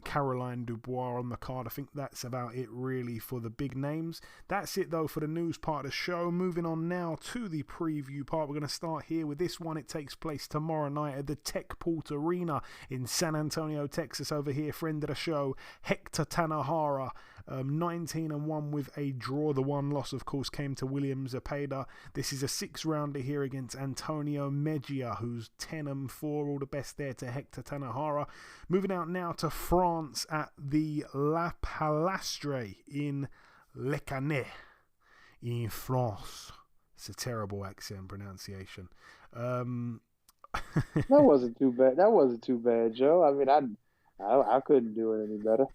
[SPEAKER 8] Caroline Dubois on the card. I think that's about it really for the big names. That's it though for the news part of the show. Moving on now to the preview part. We're going to start here with this one. It takes place tomorrow night at the Techport Arena in San Antonio, Texas. Over here, friend of the show, Hector Tanahara, 19-1 with a draw. The one loss, of course, came to William Zepeda. This is a 6-rounder here against Antonio Mejia, who's 10-4. All the best there to Hector Tanahara. Moving out now to France at the La Palastre in Le Canet in France. It's a terrible accent pronunciation.
[SPEAKER 5] That wasn't too bad, Joe. I mean, I couldn't do it any better.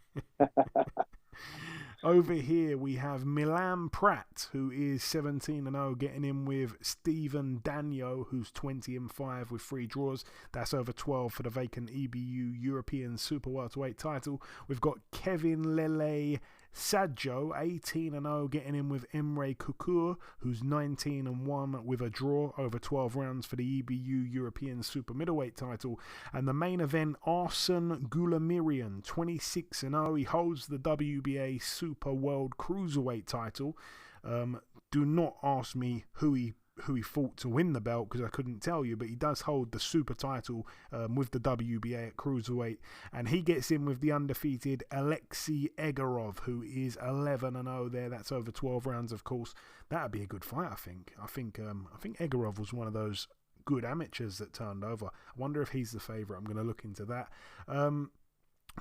[SPEAKER 8] Over here we have Milan Pratt, who is 17-0, getting in with Stephen Danyo, who's 20-5 with 3 draws. That's over 12 for the vacant EBU European Super Welterweight title. We've got Kevin Lele Saggio, 18-0, getting in with Emre Kukur, who's 19-1 with a draw over 12 rounds for the EBU European Super-Middleweight title. And the main event, Arsen Gulamirian, 26-0. He holds the WBA Super World Cruiserweight title. Do not ask me who he fought to win the belt, because I couldn't tell you, but he does hold the super title with the WBA at cruiserweight, and he gets in with the undefeated Alexei Egorov, who is 11-0 there. That's over 12 rounds, of course. That'd be a good fight, I think. I think Egorov was one of those good amateurs that turned over. I wonder if he's the favourite. I'm going to look into that.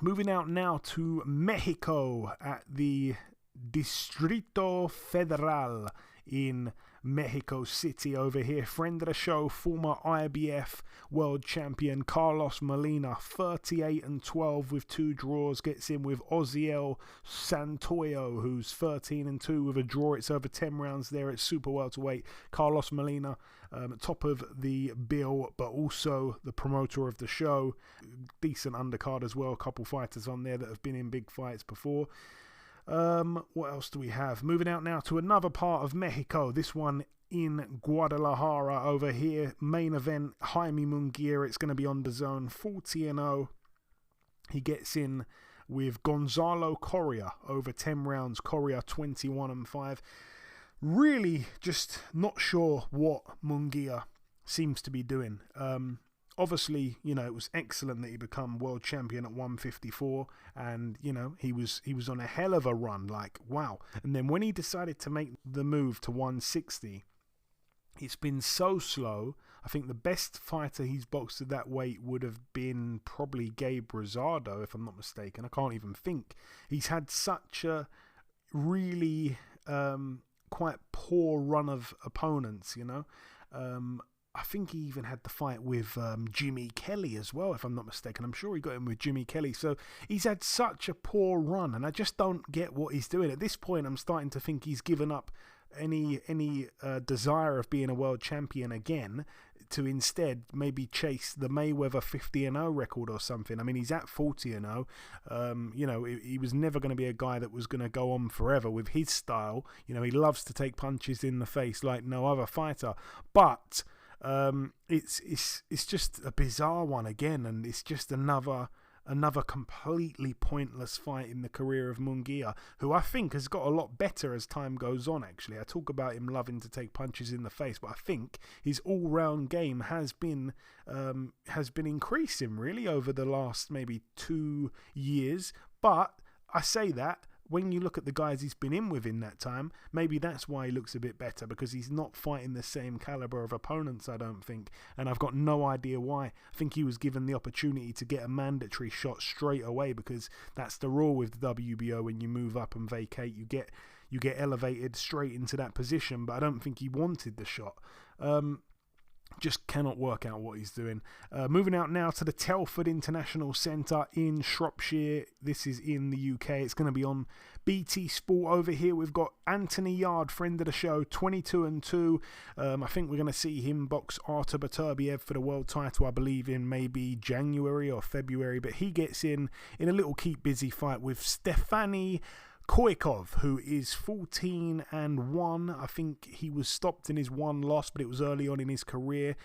[SPEAKER 8] Moving out now to Mexico at the Distrito Federal in Mexico City. Over here, friend of the show, former IBF world champion Carlos Molina, 38-12 with 2 draws, gets in with Oziel Santoyo, who's 13-2 with a draw. It's over 10 rounds there at super welterweight. Carlos Molina, top of the bill, but also the promoter of the show. Decent undercard as well. A couple fighters on there that have been in big fights before. What else do we have? Moving out now to another part of Mexico. This one in Guadalajara. Over here, main event, Jaime Munguia. It's going to be on the zone, 40-0. He gets in with Gonzalo Correa over 10 rounds. Correa 21-5. Really just not sure what Munguia seems to be doing. Obviously, it was excellent that he become world champion at 154, and he was on a hell of a run, like wow. And then when he decided to make the move to 160, it's been so slow. I think the best fighter he's boxed at that weight would have been probably Gabe Rosado, if I'm not mistaken. I can't even think. He's had such a really quite poor run of opponents, I think he even had the fight with Jimmy Kelly as well, if I'm not mistaken. I'm sure he got him with Jimmy Kelly. So he's had such a poor run, and I just don't get what he's doing. At this point, I'm starting to think he's given up any desire of being a world champion again, to instead maybe chase the Mayweather 50-0 record or something. I mean, he's at 40-0. He was never going to be a guy that was going to go on forever with his style. He loves to take punches in the face like no other fighter. But it's just a bizarre one again, and it's just another completely pointless fight in the career of Munguia, who I think has got a lot better as time goes on. Actually, I talk about him loving to take punches in the face, but I think his all-round game has been increasing really over the last maybe 2 years. But I say that, when you look at the guys he's been in with in that time, maybe that's why he looks a bit better, because he's not fighting the same caliber of opponents, I don't think. And I've got no idea why. I think he was given the opportunity to get a mandatory shot straight away, because that's the rule with the WBO. When you move up and vacate, you get elevated straight into that position. But I don't think he wanted the shot. Just cannot work out what he's doing. Moving out now to the Telford International Centre in Shropshire. This is in the UK. It's going to be on BT Sport. Over here we've got Anthony Yard, friend of the show, 22-2. I think we're going to see him box Artur Beterbiev for the world title, I believe, in maybe January or February. But he gets in a little keep busy fight with Stefani Koikov, who is 14-1. I think he was stopped in his one loss, but it was early on in his career.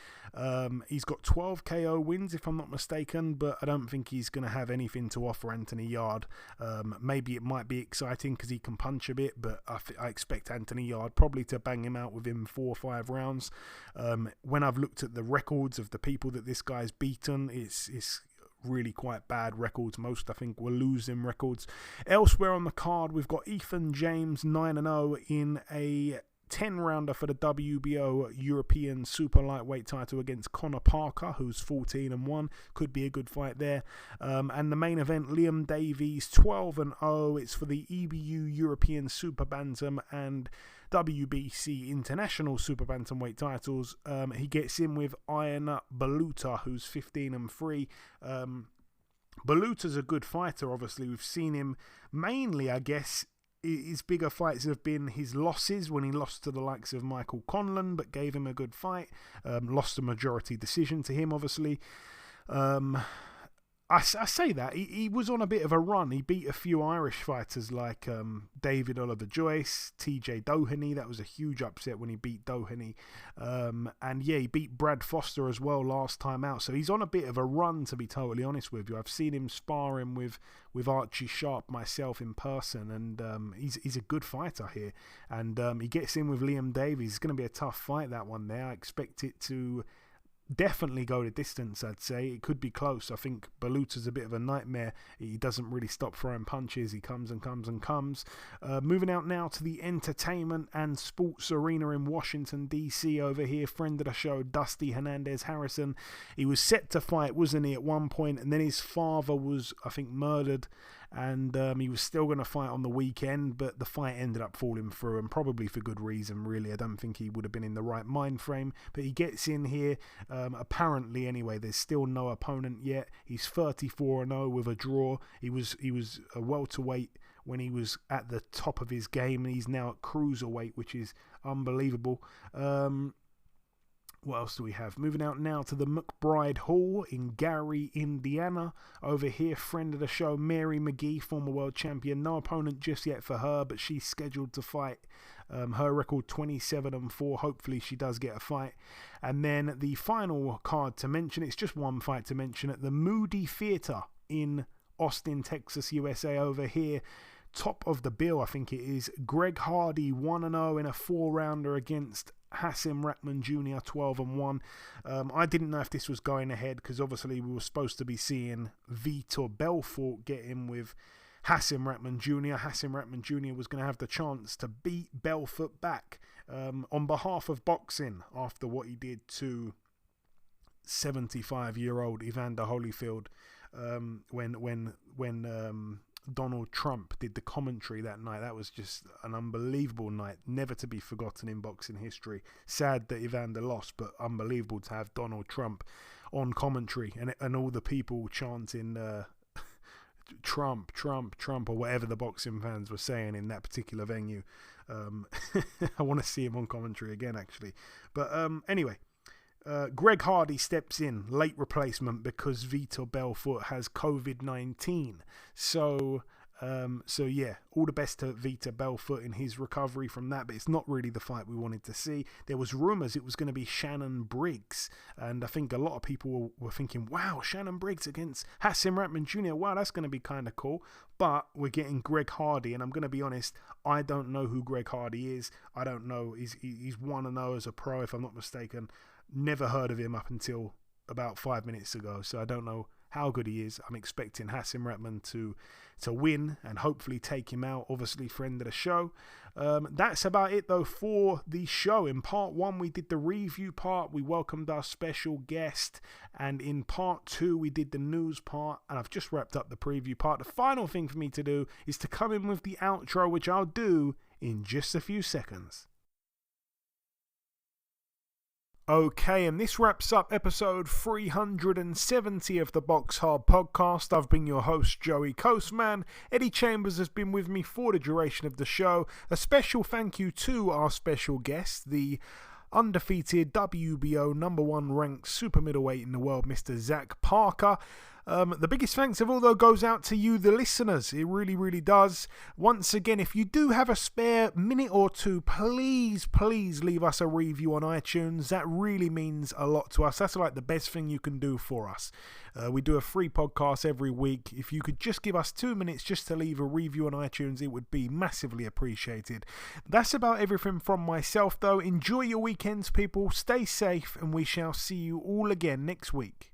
[SPEAKER 8] He's got 12 KO wins, if I'm not mistaken, but I don't think he's going to have anything to offer Anthony Yard. Maybe it might be exciting because he can punch a bit, but I expect Anthony Yard probably to bang him out within 4 or 5 rounds. When I've looked at the records of the people that this guy's beaten, it's really quite bad records. Most, I think, were losing records. Elsewhere on the card, we've got Ethan James, 9-0 in a 10-rounder for the WBO European Super Lightweight title against Connor Parker, who's 14-1. Could be a good fight there. And the main event, Liam Davies, 12-0. It's for the EBU European Super Bantam and WBC International Super Bantamweight titles. He gets in with Ian Baluta, who's 15-3. Baluta's a good fighter, obviously. We've seen him mainly, I guess, his bigger fights have been his losses, when he lost to the likes of Michael Conlan, but gave him a good fight. Lost a majority decision to him, obviously. I say that. He was on a bit of a run. He beat a few Irish fighters like David Oliver Joyce, TJ Doheny. That was a huge upset when he beat Doheny. And yeah, he beat Brad Foster as well last time out. So he's on a bit of a run, to be totally honest with you. I've seen him sparring with Archie Sharp myself in person, and he's a good fighter here. And he gets in with Liam Davies. It's going to be a tough fight, that one there. I expect it to definitely go the distance, I'd say. It could be close. I think Baluta's a bit of a nightmare. He doesn't really stop throwing punches. He comes and comes and comes. Moving out now to the entertainment and sports arena in Washington, D.C. over here. Friend of the show, Dusty Hernandez Harrison. He was set to fight, wasn't he, at one point, and then his father was, I think, murdered, and he was still going to fight on the weekend, but the fight ended up falling through, and probably for good reason, really. I don't think he would have been in the right mind frame, but he gets in here. Apparently, anyway, there's still no opponent yet. He's 34-0 with a draw. He was a welterweight when he was at the top of his game, and he's now at cruiserweight, which is unbelievable. What else do we have? Moving out now to the McBride Hall in Gary, Indiana. Over here, friend of the show, Mary McGee, former world champion. No opponent just yet for her, but she's scheduled to fight. Her record 27-4. Hopefully she does get a fight. And then the final card to mention, it's just one fight to mention, at the Moody Theatre in Austin, Texas, USA. Over here, top of the bill, I think it is, Greg Hardy 1-0 in a 4-rounder against Hassim Rahman Jr. 12-1. I didn't know if this was going ahead, because obviously we were supposed to be seeing Vitor Belfort get in with Hassim Rahman Jr. Hassim Rahman Jr. was going to have the chance to beat Belfort back on behalf of boxing after what he did to 75-year-old Evander Holyfield when Donald Trump did the commentary that night. That was just an unbelievable night, never to be forgotten in boxing history. Sad that Evander lost, but unbelievable to have Donald Trump on commentary, and all the people chanting Trump, Trump, Trump, or whatever the boxing fans were saying in that particular venue. I want to see him on commentary again, actually. But anyway, Greg Hardy steps in, late replacement, because Vitor Belfort has COVID-19. So yeah, all the best to Vitor Belfort in his recovery from that, but it's not really the fight we wanted to see. There was rumours it was going to be Shannon Briggs, and I think a lot of people were thinking, wow, Shannon Briggs against Hassim Rahman Jr., wow, that's going to be kind of cool. But we're getting Greg Hardy, and I'm going to be honest, I don't know who Greg Hardy is. I don't know. He's 1-0 as a pro, if I'm not mistaken. Never heard of him up until about 5 minutes ago, so I don't know how good he is. I'm expecting Hassim Rahman to win and hopefully take him out. Obviously, friend of the show. That's about it, though, for the show. In part 1, we did the review part. We welcomed our special guest. And in part 2, we did the news part. And I've just wrapped up the preview part. The final thing for me to do is to come in with the outro, which I'll do in just a few seconds. Okay, and this wraps up episode 370 of the BoxHard Podcast. I've been your host, Joey Coastman. Eddie Chambers has been with me for the duration of the show. A special thank you to our special guest, the undefeated WBO #1 ranked super middleweight in the world, Mr. Zach Parker. The biggest thanks of all, though, goes out to you, the listeners. It really, really does. Once again, if you do have a spare minute or two, please leave us a review on iTunes. That really means a lot to us. That's like the best thing you can do for us. We do a free podcast every week. If you could just give us 2 minutes just to leave a review on iTunes, it would be massively appreciated. That's about everything from myself, though. Enjoy your weekends, people. Stay safe, and we shall see you all again next week.